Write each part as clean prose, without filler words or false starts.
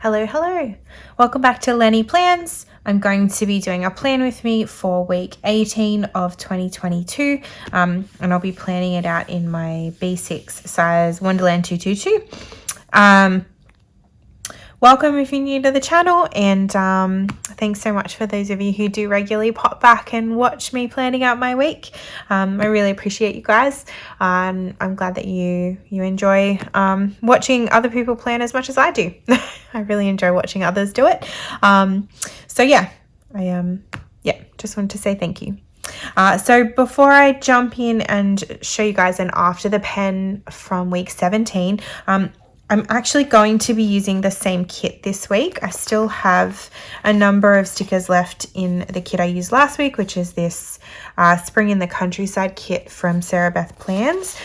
Hello. Welcome back to Lenny Plans. I'm going to be doing a plan with me for week 18 of 2022, and I'll be planning it out in my B6 size Wonderland222. Welcome if you're new to the channel, and thanks so much for those of you who do regularly pop back and watch me planning out my week. I really appreciate you guys. I'm glad that you enjoy watching other people plan as much as I do. I really enjoy watching others do it. So yeah, I just wanted to say thank you. So before I jump in and show you guys an after the pen from week 17, I'm actually going to be using the same kit this week. I still have a number of stickers left in the kit I used last week, which is this Spring in the Countryside kit from Sarah Beth Plans.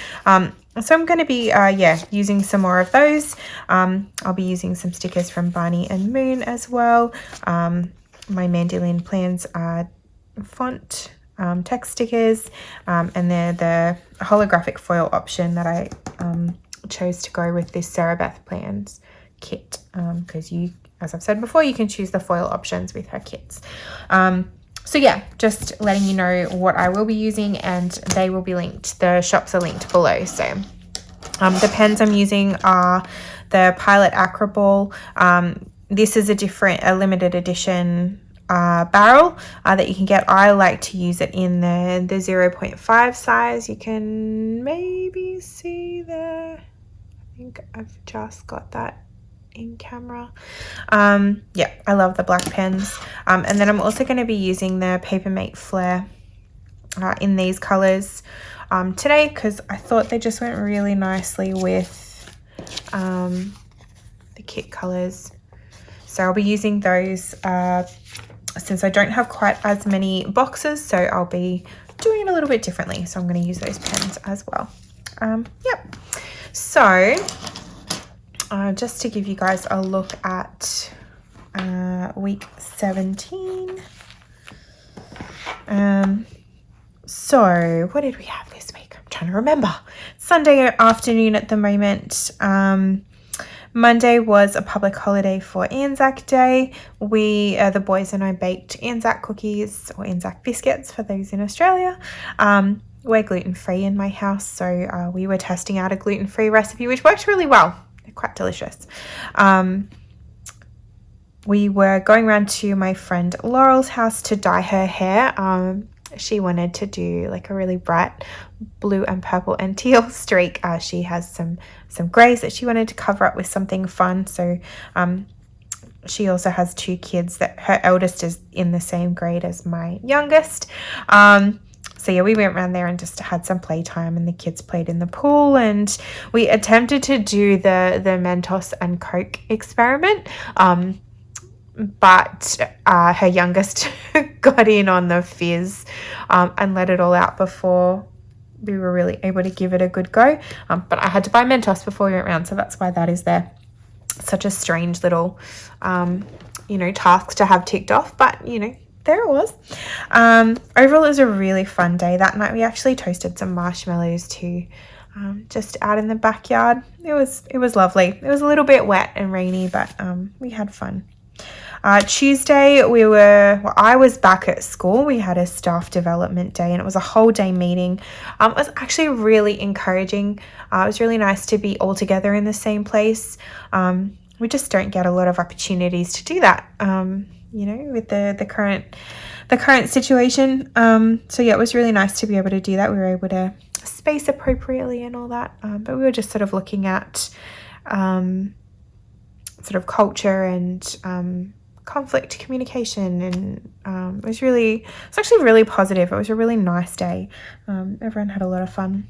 So I'm going to be, using some more of those. I'll be using some stickers from Barney and Moon as well. My Mandy Lynn Plans font text stickers, and they're the holographic foil option that I chose to go with this Sarah Beth Plans kit, because as I've said before, you can choose the foil options with her kits. So yeah, just letting you know what I will be using, and they will be linked. The shops are linked below. So the pens I'm using are the Pilot Acroball. This is a limited edition barrel that you can get. I like to use it in the 0.5 size. You can maybe see there. I think I've just got that in camera. Yeah, I love the black pens. And then I'm also going to be using the Papermate Flare in these colors today, because I thought they just went really nicely with the kit colors. So I'll be using those since I don't have quite as many boxes, so I'll be doing it a little bit differently. So I'm going to use those pens as well. Yep. So just to give you guys a look at week 17. So what did we have this week? I'm trying to remember. Sunday afternoon at the moment. Monday was a public holiday for Anzac Day. The boys and I baked Anzac cookies, or Anzac biscuits for those in Australia. We're gluten-free in my house, so we were testing out a gluten-free recipe, which worked really well. They're quite delicious. We were going around to my friend Laurel's house to dye her hair. She wanted to do like a really bright blue and purple and teal streak. She has some grays that she wanted to cover up with something fun. So she also has two kids that her eldest is in the same grade as my youngest. So yeah, we went around there and just had some playtime, and the kids played in the pool, and we attempted to do the Mentos and Coke experiment. But her youngest got in on the fizz and let it all out before we were really able to give it a good go. But I had to buy Mentos before we went around, so that's why that is there. Such a strange little, task to have ticked off, but, there it was. Overall, it was a really fun day. That night we actually toasted some marshmallows too, just out in the backyard. It was lovely. It was a little bit wet and rainy, but we had fun. Tuesday I was back at school. We had a staff development day, and it was a whole day meeting. It was actually really encouraging. It was really nice to be all together in the same place. We just don't get a lot of opportunities to do that, with the current situation. So yeah, it was really nice to be able to do that. We were able to space appropriately and all that. But we were just sort of looking at sort of culture and conflict communication, and it's actually really positive. It was a really nice day. Everyone had a lot of fun.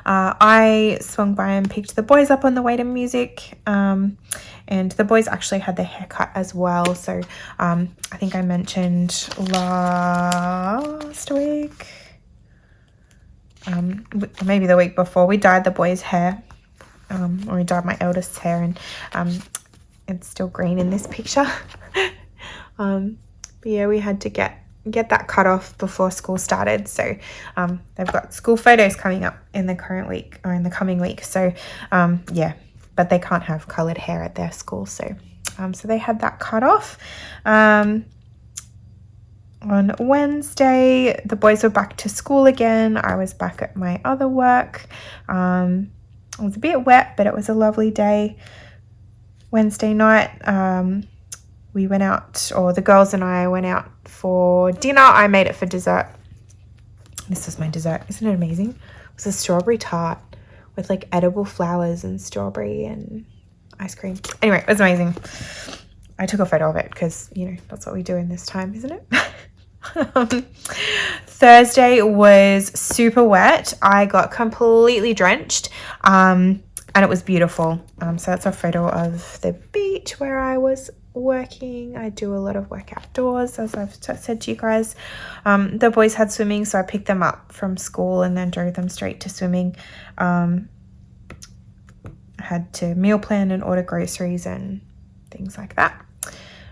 I swung by and picked the boys up on the way to music, and the boys actually had their haircut as well. So I think I mentioned last week, maybe the week before, we dyed the boys' hair, or we dyed my eldest's hair, and it's still green in this picture. But yeah, we had to get that cut off before school started. So they've got school photos coming up in the current week, or in the coming week. So yeah, but they can't have colored hair at their school, so they had that cut off. On Wednesday, the boys were back to school again. I was back at my other work. It was a bit wet, but it was a lovely day. Wednesday night, we went out, or the girls and I went out for dinner. I made it for dessert. This was my dessert. Isn't it amazing? It was a strawberry tart with like edible flowers and strawberry and ice cream. Anyway, it was amazing. I took a photo of it because, you know, that's what we do in this time, isn't it? Thursday was super wet. I got completely drenched, and it was beautiful. So that's a photo of the beach where I was working. I do a lot of work outdoors, as I've said to you guys. The boys had swimming, so I picked them up from school and then drove them straight to swimming. I had to meal plan and order groceries and things like that,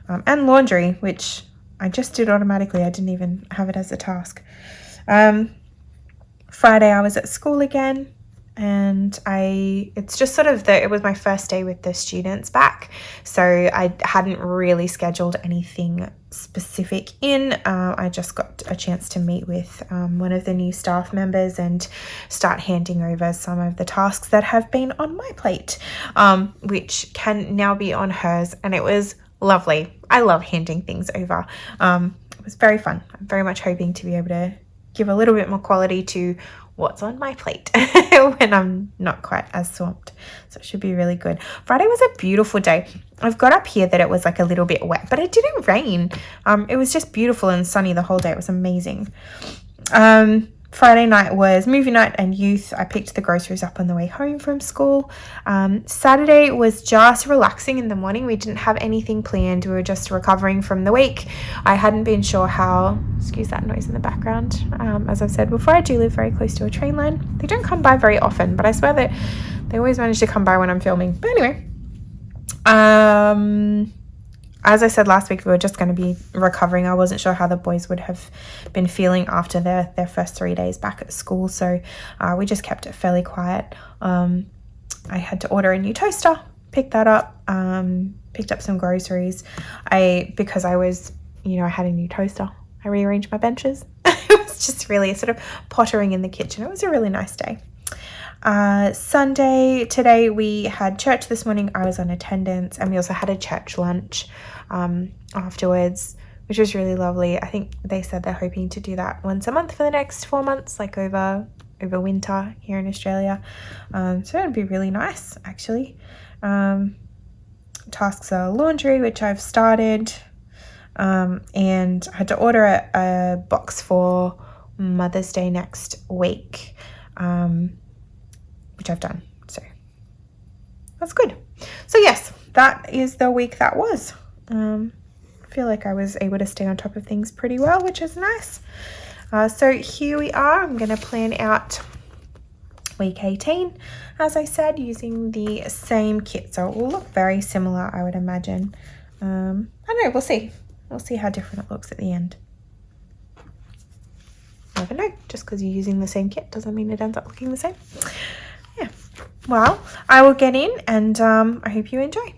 and laundry, which I just did automatically. I didn't even have it as a task. Friday I was at school again, and it's just sort of it was my first day with the students back, so I hadn't really scheduled anything specific in. I just got a chance to meet with one of the new staff members and start handing over some of the tasks that have been on my plate, which can now be on hers, and it was lovely. I love handing things over. It was very fun. I'm very much hoping to be able to give a little bit more quality to what's on my plate when I'm not quite as swamped. So it should be really good. Friday was a beautiful day. I've got up here that it was like a little bit wet, but it didn't rain. It was just beautiful and sunny the whole day. It was amazing. Friday night was movie night and youth. I picked the groceries up on the way home from school. Saturday was just relaxing in the morning. We didn't have anything planned. We were just recovering from the week. I hadn't been sure how, excuse that noise in the background. As I've said before, I do live very close to a train line. They don't come by very often, but I swear that they always manage to come by when I'm filming. But anyway, as I said last week, we were just going to be recovering. I wasn't sure how the boys would have been feeling after their first 3 days back at school, so we just kept it fairly quiet. I had to order a new toaster, pick that up, picked up some groceries. Because I had a new toaster, I rearranged my benches. It was just really sort of pottering in the kitchen. It was a really nice day. Sunday, today we had church this morning. I was on attendance, and we also had a church lunch afterwards, which was really lovely. I think they said they're hoping to do that once a month for the next 4 months, like over winter here in Australia. So it'd be really nice, actually. Tasks are laundry, which I've started, and I had to order a box for Mother's Day next week, which I've done, so that's good. So yes, that is the week that was. I feel like I was able to stay on top of things pretty well, which is nice. So here we are. I'm going to plan out week 18, as I said, using the same kit. So it will look very similar, I would imagine. I don't know, we'll see. We'll see how different it looks at the end. Never know. Just because you're using the same kit doesn't mean it ends up looking the same. Yeah. Well, I will get in, and I hope you enjoy.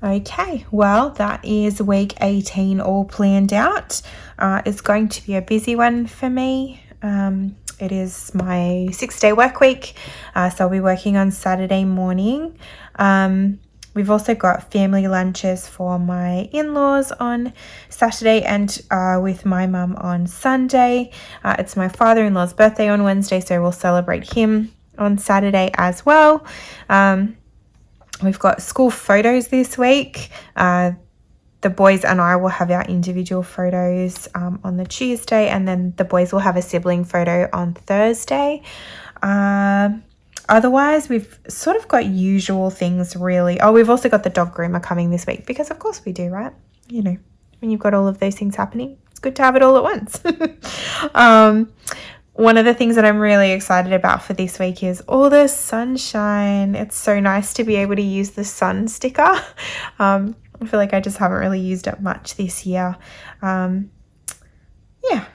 Okay, well, that is week 18 all planned out. It's going to be a busy one for me. It is my 6-day work week, so I'll be working on Saturday morning. We've also got family lunches for my in-laws on Saturday and with my mum on Sunday. It's my father-in-law's birthday on Wednesday, so we'll celebrate him on Saturday as well. We've got school photos this week. The boys and I will have our individual photos on the Tuesday, and then the boys will have a sibling photo on Thursday. Otherwise, we've sort of got usual things really. Oh, we've also got the dog groomer coming this week because of course we do, right? You know, when you've got all of those things happening, it's good to have it all at once. One of the things that I'm really excited about for this week is all the sunshine. It's so nice to be able to use the sun sticker. I feel like I just haven't really used it much this year. Yeah,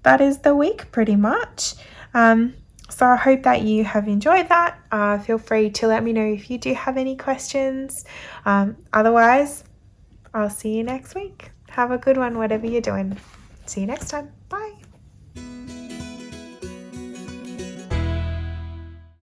that is the week pretty much. So I hope that you have enjoyed that. Feel free to let me know if you do have any questions. Otherwise, I'll see you next week. Have a good one, whatever you're doing. See you next time. Bye.